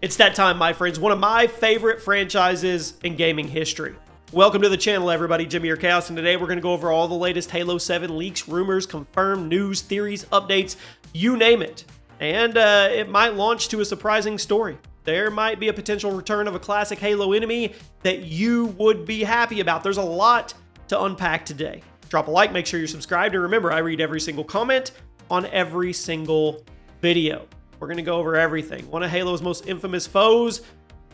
It's that time, my friends, one of my favorite franchises in gaming history. Welcome to the channel, everybody. Jimmy or Chaos, and today we're going to go over all the latest Halo 7 leaks, rumors, confirmed news, theories, updates, you name it. And it might launch to a surprising story. There might be a potential return of a classic Halo enemy that you would be happy about. There's a lot to unpack today. Drop a like, make sure you're subscribed, and remember, I read every single comment on every single video. We're going to go over everything. One of Halo's most infamous foes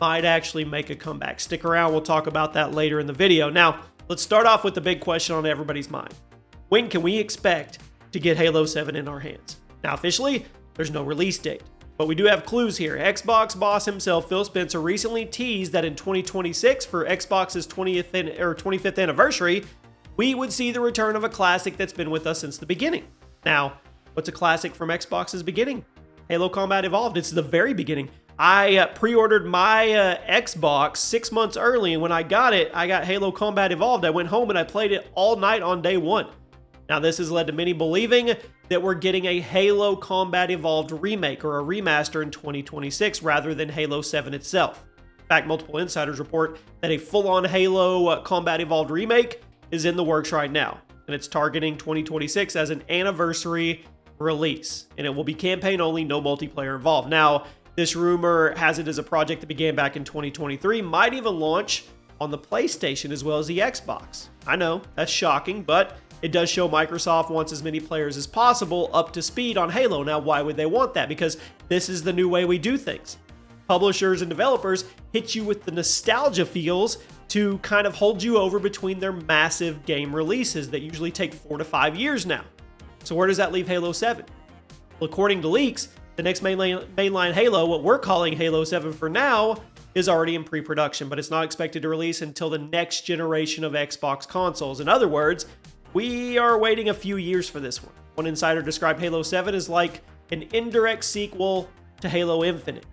might actually make a comeback. Stick around, we'll talk about that later in the video. Now, let's start off with the big question on everybody's mind. When can we expect to get Halo 7 in our hands? Now, officially, there's no release date, but we do have clues here. Xbox boss himself, Phil Spencer, recently teased that in 2026, for Xbox's 25th anniversary, we would see the return of a classic that's been with us since the beginning. Now, what's a classic from Xbox's beginning? Halo Combat Evolved. It's the very beginning. I pre-ordered my Xbox 6 months early, and when I got it, I got Halo Combat Evolved. I went home and I played it all night on day one. Now, this has led to many believing that we're getting a Halo Combat Evolved remake or a remaster in 2026 rather than Halo 7 itself. In fact, multiple insiders report that a full-on Halo Combat Evolved remake is in the works right now, and it's targeting 2026 as an anniversary release, and it will be campaign only, no multiplayer involved. Now, this rumor has it as a project that began back in 2023, might even launch on the PlayStation as well as the Xbox. I know, that's shocking, but it does show Microsoft wants as many players as possible up to speed on Halo. Now, why would they want that? Because this is the new way we do things. Publishers and developers hit you with the nostalgia feels to kind of hold you over between their massive game releases that usually take 4 to 5 years now. So where does that leave Halo 7? Well, according to leaks, the next mainline Halo, what we're calling Halo 7 for now, is already in pre-production, but it's not expected to release until the next generation of Xbox consoles. In other words, we are waiting a few years for this one. One insider described Halo 7 as like an indirect sequel to Halo Infinite,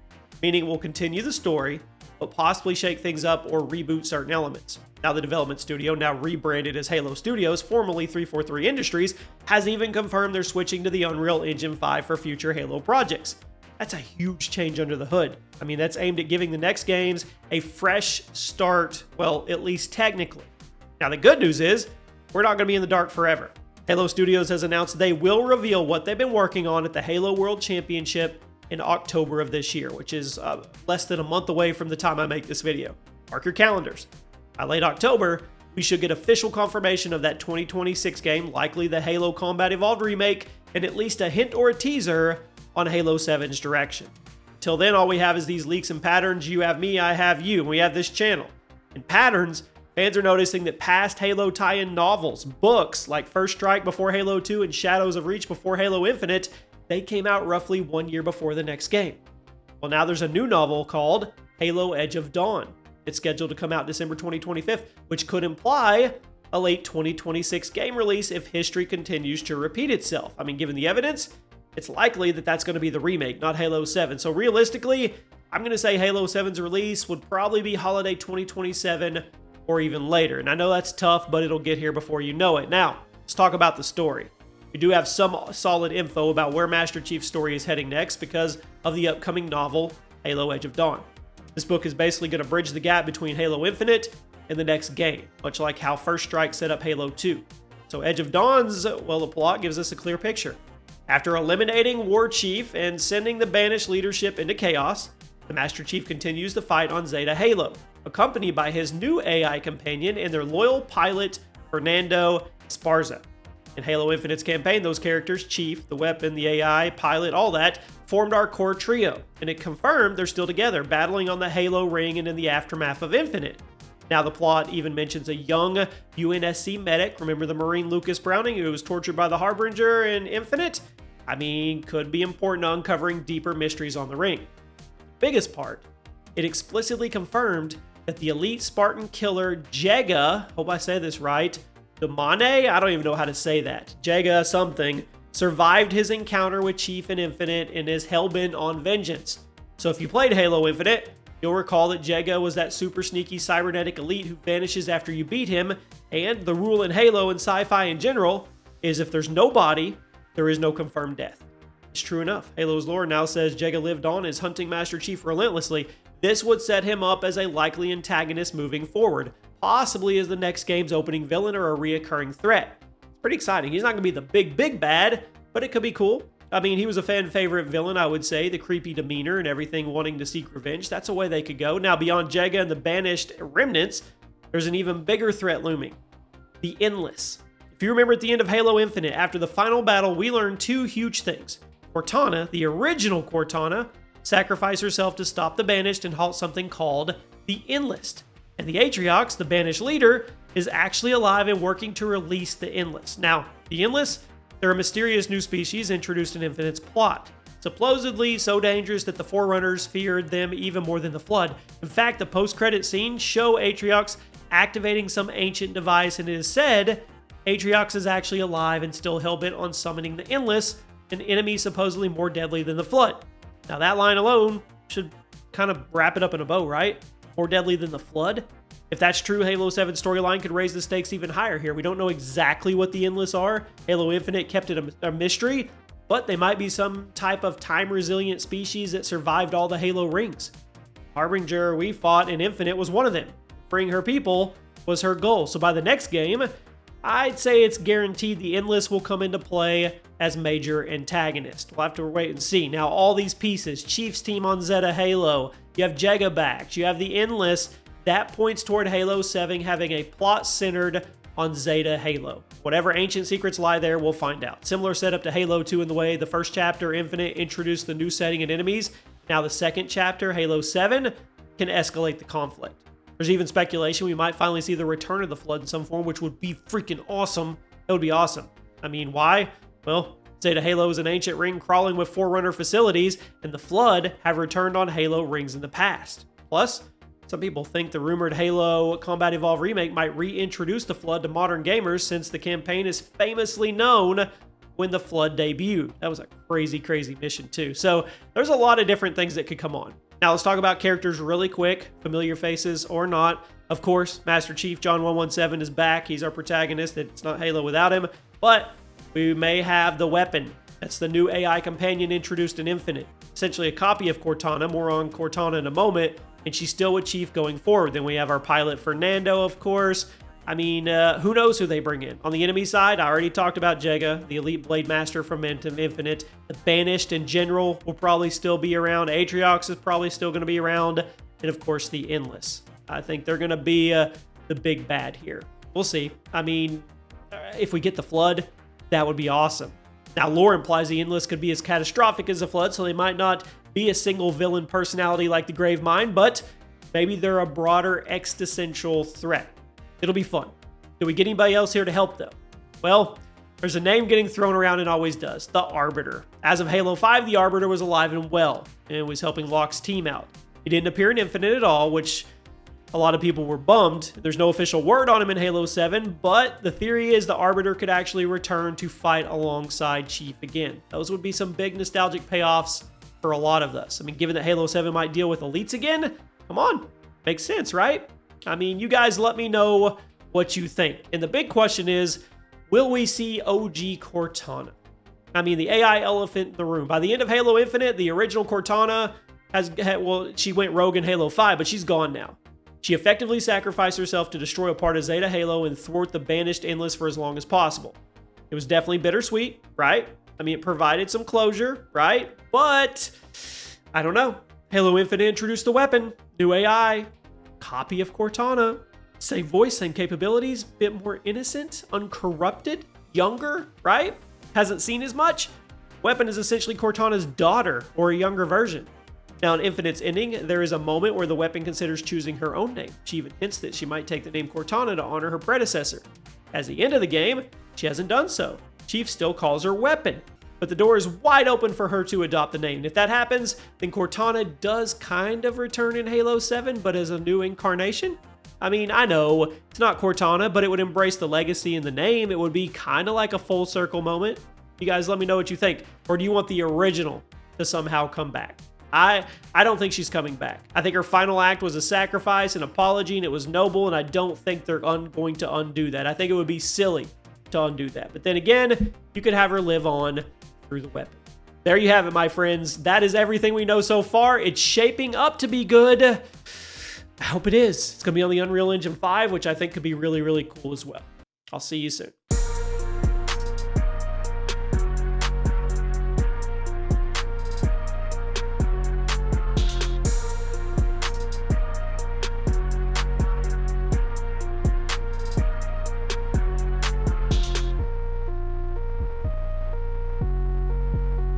meaning it will continue the story, but possibly shake things up or reboot certain elements. Now, the development studio, now rebranded as Halo Studios, formerly 343 Industries, has even confirmed they're switching to the Unreal Engine 5 for future Halo projects. That's a huge change under the hood. I mean, that's aimed at giving the next games a fresh start, well, at least technically. Now, the good news is, we're not going to be in the dark forever. Halo Studios has announced they will reveal what they've been working on at the Halo World Championship in October of this year, which is less than a month away from the time I make this video. Mark your calendars. By late October, we should get official confirmation of that 2026 game, likely the Halo Combat Evolved remake, and at least a hint or a teaser on Halo 7's direction. Till then, all we have is these leaks and patterns. You have me, I have you, and we have this channel. In patterns, fans are noticing that past Halo tie-in novels, books like First Strike before Halo 2 and Shadows of Reach before Halo Infinite, they came out roughly 1 year before the next game. Well, now there's a new novel called Halo Edge of Dawn. It's scheduled to come out December 2025, which could imply a late 2026 game release if history continues to repeat itself. I mean, given the evidence, it's likely that that's going to be the remake, not Halo 7. So realistically, I'm going to say Halo 7's release would probably be holiday 2027 or even later. And I know that's tough, but it'll get here before you know it. Now, let's talk about the story. We do have some solid info about where Master Chief's story is heading next because of the upcoming novel, Halo Edge of Dawn. This book is basically going to bridge the gap between Halo Infinite and the next game, much like how First Strike set up Halo 2. So Edge of Dawn's, well, the plot gives us a clear picture. After eliminating War Chief and sending the Banished leadership into chaos, the Master Chief continues the fight on Zeta Halo, accompanied by his new AI companion and their loyal pilot, Fernando Esparza. In Halo Infinite's campaign, those characters, Chief, the weapon, the AI, pilot, all that, formed our core trio, and it confirmed they're still together, battling on the Halo ring and in the aftermath of Infinite. Now, the plot even mentions a young UNSC medic, remember the Marine Lucas Browning who was tortured by the Harbinger in Infinite? I mean, could be important to uncovering deeper mysteries on the ring. Biggest part, it explicitly confirmed that the elite Spartan killer Jega, hope I say this right, Rdomnai, I don't even know how to say that, Jega something, survived his encounter with Chief in Infinite and is hellbent on vengeance. So if you played Halo Infinite, you'll recall that Jega was that super sneaky cybernetic elite who vanishes after you beat him, and the rule in Halo and sci-fi in general is if there's no body, there is no confirmed death. It's true enough. Halo's lore now says Jega lived on as Hunting Master Chief relentlessly. This would set him up as a likely antagonist moving forward, possibly as the next game's opening villain or a reoccurring threat. It's pretty exciting. He's not going to be the big bad, but it could be cool. I mean, he was a fan favorite villain, I would say. The creepy demeanor and everything, wanting to seek revenge. That's a way they could go. Now, beyond Jega and the Banished remnants, there's an even bigger threat looming. The Endless. If you remember at the end of Halo Infinite, after the final battle, we learned two huge things. Cortana, the original Cortana, sacrificed herself to stop the Banished and halt something called the Endless. And the Atriox, the Banished leader, is actually alive and working to release the Endless. Now, the Endless, they're a mysterious new species introduced in Infinite's plot. Supposedly so dangerous that the Forerunners feared them even more than the Flood. In fact, the post-credit scenes show Atriox activating some ancient device, and it is said Atriox is actually alive and still hellbent on summoning the Endless, an enemy supposedly more deadly than the Flood. Now that line alone should kind of wrap it up in a bow, right? More deadly than the Flood? If that's true, Halo 7 storyline could raise the stakes even higher here. We don't know exactly what the Endless are. Halo Infinite kept it a mystery, but they might be some type of time-resilient species that survived all the Halo rings. Harbinger we fought in Infinite was one of them. Freeing her people was her goal. So by the next game, I'd say it's guaranteed the Endless will come into play as major antagonist. We'll have to wait and see. Now, all these pieces, Chief's team on Zeta Halo, you have Jega back, you have the Endless, that points toward Halo 7 having a plot centered on Zeta Halo. Whatever ancient secrets lie there, we'll find out. Similar setup to Halo 2 in the way the first chapter, Infinite, introduced the new setting and enemies. Now the second chapter, Halo 7, can escalate the conflict. There's even speculation we might finally see the return of the Flood in some form, which would be freaking awesome. That would be awesome. I mean, why? Well, Zeta Halo is an ancient ring crawling with Forerunner facilities, and the Flood have returned on Halo rings in the past. Plus, some people think the rumored Halo Combat Evolved remake might reintroduce the Flood to modern gamers, since the campaign is famously known when the Flood debuted. That was a crazy mission too. So there's a lot of different things that could come on. Now let's talk about characters really quick, familiar faces or not. Of course, Master Chief John 117 is back. He's our protagonist. It's not Halo without him, but we may have the weapon. That's the new AI companion introduced in Infinite. Essentially a copy of Cortana, more on Cortana in a moment, and she's still with Chief going forward. Then we have our pilot Fernando, of course. I mean, who knows who they bring in. On the enemy side, I already talked about Jega, the Elite Blade Master from Infinite. The Banished in general will probably still be around. Atriox is probably still going to be around. And of course, the Endless. I think they're going to be the big bad here. We'll see. I mean, if we get the Flood, that would be awesome. Now, lore implies the Endless could be as catastrophic as the Flood, so they might not be a single villain personality like the Gravemind, but maybe they're a broader existential threat. It'll be fun. Do we get anybody else here to help, though? Well, there's a name getting thrown around and always does, the Arbiter. As of Halo 5, the Arbiter was alive and well, and was helping Locke's team out. He didn't appear in Infinite at all, which a lot of people were bummed. There's no official word on him in Halo 7, but the theory is the Arbiter could actually return to fight alongside Chief again. Those would be some big nostalgic payoffs for a lot of us. I mean, given that Halo 7 might deal with elites again, come on, makes sense, right? I mean, you guys let me know what you think. And the big question is, will we see OG Cortana? I mean, the AI elephant in the room. By the end of Halo Infinite, the original Cortana she went rogue in Halo 5, but she's gone now. She effectively sacrificed herself to destroy a part of Zeta Halo and thwart the Banished Endless for as long as possible. It was definitely bittersweet, right? I mean, it provided some closure, right? But, I don't know. Halo Infinite introduced the weapon, new AI, copy of Cortana, same voice, same capabilities, bit more innocent, uncorrupted, younger, right? Hasn't seen as much. Weapon is essentially Cortana's daughter, or a younger version. Now, in Infinite's ending, there is a moment where the weapon considers choosing her own name. She even hints that she might take the name Cortana to honor her predecessor. At the end of the game, she hasn't done so. Chief still calls her Weapon, but the door is wide open for her to adopt the name. And if that happens, then Cortana does kind of return in Halo 7, but as a new incarnation. I mean, I know it's not Cortana, but it would embrace the legacy in the name. It would be kind of like a full circle moment. You guys let me know what you think. Or do you want the original to somehow come back? I don't think she's coming back. I think her final act was a sacrifice, an apology, and it was noble, and I don't think they're going to undo that. I think it would be silly to undo that. But then again, you could have her live on through the weapon. there you have it, my friends. That is everything we know so far. It's shaping up to be good. I hope it is. It's going to be on the Unreal Engine 5, which I think could be really, really cool as well. I'll see you soon.